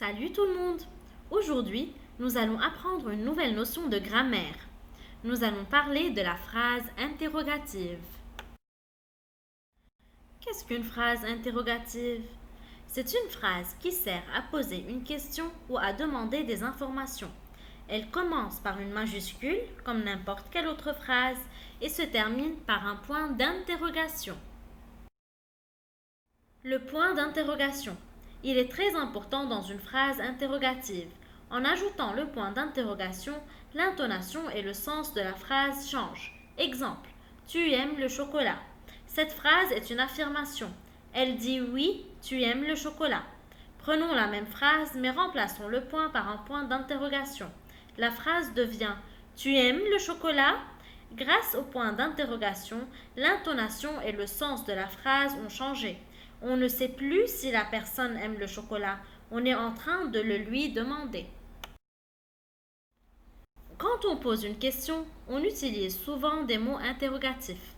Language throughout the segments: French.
Salut tout le monde! Aujourd'hui, nous allons apprendre une nouvelle notion de grammaire. Nous allons parler de la phrase interrogative. Qu'est-ce qu'une phrase interrogative? C'est une phrase qui sert à poser une question ou à demander des informations. Elle commence par une majuscule, comme n'importe quelle autre phrase, et se termine par un point d'interrogation. Le point d'interrogation. Il est très important dans une phrase interrogative. En ajoutant le point d'interrogation, l'intonation et le sens de la phrase changent. Exemple, tu aimes le chocolat. Cette phrase est une affirmation. Elle dit oui, tu aimes le chocolat. Prenons la même phrase mais remplaçons le point par un point d'interrogation. La phrase devient tu aimes le chocolat? Grâce au point d'interrogation, l'intonation et le sens de la phrase ont changé. On ne sait plus si la personne aime le chocolat. On est en train de le lui demander. Quand on pose une question, on utilise souvent des mots interrogatifs.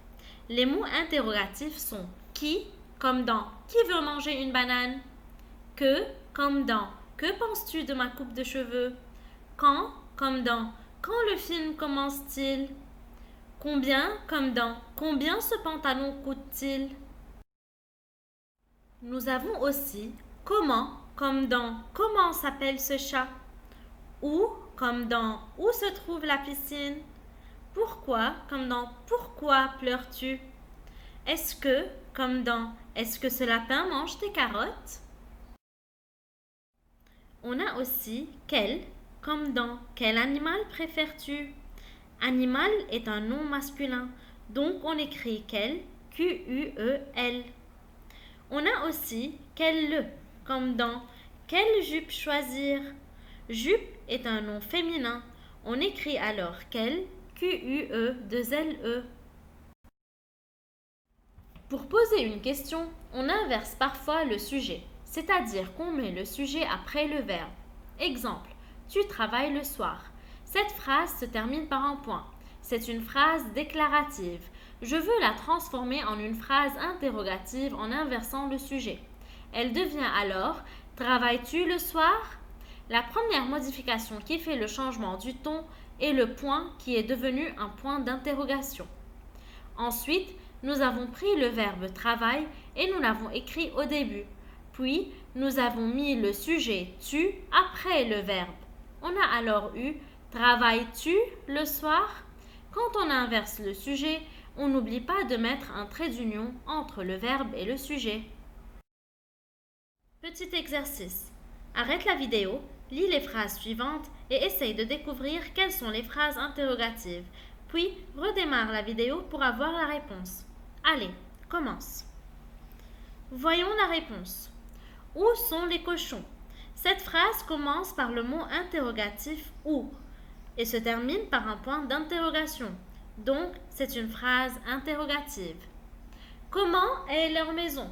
Les mots interrogatifs sont qui, comme dans qui veut manger une banane? Que, comme dans que penses-tu de ma coupe de cheveux? Quand, comme dans quand le film commence-t-il? Combien, comme dans combien ce pantalon coûte-t-il? Nous avons aussi comment, comme dans comment s'appelle ce chat? Où, comme dans où se trouve la piscine? Pourquoi, comme dans pourquoi pleures-tu? Est-ce que, comme dans est-ce que ce lapin mange tes carottes? On a aussi quel, comme dans quel animal préfères-tu? Animal est un nom masculin, donc on écrit quel, Q-U-E-L. On a aussi quel, comme dans quelle jupe choisir? Jupe est un nom féminin. On écrit alors quel, Q-U-E-2-L-E. Pour poser une question, on inverse parfois le sujet, c'est-à-dire qu'on met le sujet après le verbe. Exemple, tu travailles le soir. Cette phrase se termine par un point. C'est une phrase déclarative. Je veux la transformer en une phrase interrogative en inversant le sujet. Elle devient alors travailles-tu le soir? La première modification qui fait le changement du ton est le point qui est devenu un point d'interrogation. Ensuite, nous avons pris le verbe travail et nous l'avons écrit au début. Puis, nous avons mis le sujet tu après le verbe. On a alors eu travailles-tu le soir? Quand on inverse le sujet, on n'oublie pas de mettre un trait d'union entre le verbe et le sujet. Petit exercice. Arrête la vidéo, lis les phrases suivantes et essaye de découvrir quelles sont les phrases interrogatives. Puis, redémarre la vidéo pour avoir la réponse. Allez, commence. Voyons la réponse. Où sont les cochons? Cette phrase commence par le mot interrogatif où et se termine par un point d'interrogation. Donc, c'est une phrase interrogative. Comment est leur maison?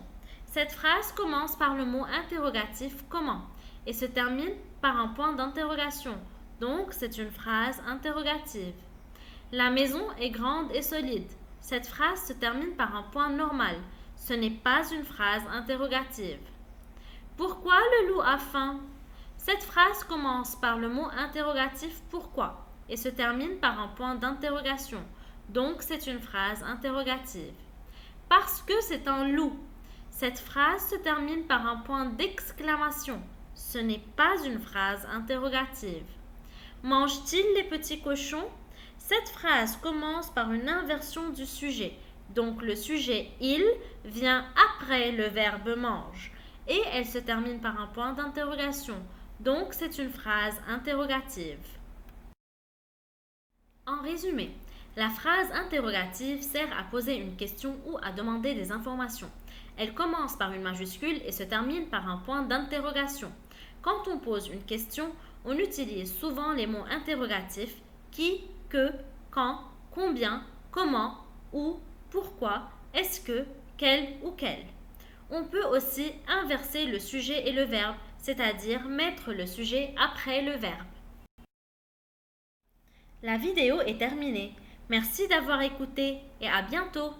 Cette phrase commence par le mot interrogatif comment et se termine par un point d'interrogation. Donc, c'est une phrase interrogative. La maison est grande et solide. Cette phrase se termine par un point normal. Ce n'est pas une phrase interrogative. Pourquoi le loup a faim? Cette phrase commence par le mot interrogatif pourquoi et se termine par un point d'interrogation. Donc, c'est une phrase interrogative. Parce que c'est un loup. Cette phrase se termine par un point d'exclamation. Ce n'est pas une phrase interrogative. Mange-t-il les petits cochons? Cette phrase commence par une inversion du sujet. Donc le sujet il vient après le verbe mange et elle se termine par un point d'interrogation. Donc c'est une phrase interrogative. En résumé, la phrase interrogative sert à poser une question ou à demander des informations. Elle commence par une majuscule et se termine par un point d'interrogation. Quand on pose une question, on utilise souvent les mots interrogatifs qui, que, quand, combien, comment, où, pourquoi, est-ce que, quel ou quel. On peut aussi inverser le sujet et le verbe, c'est-à-dire mettre le sujet après le verbe. La vidéo est terminée. Merci d'avoir écouté et à bientôt.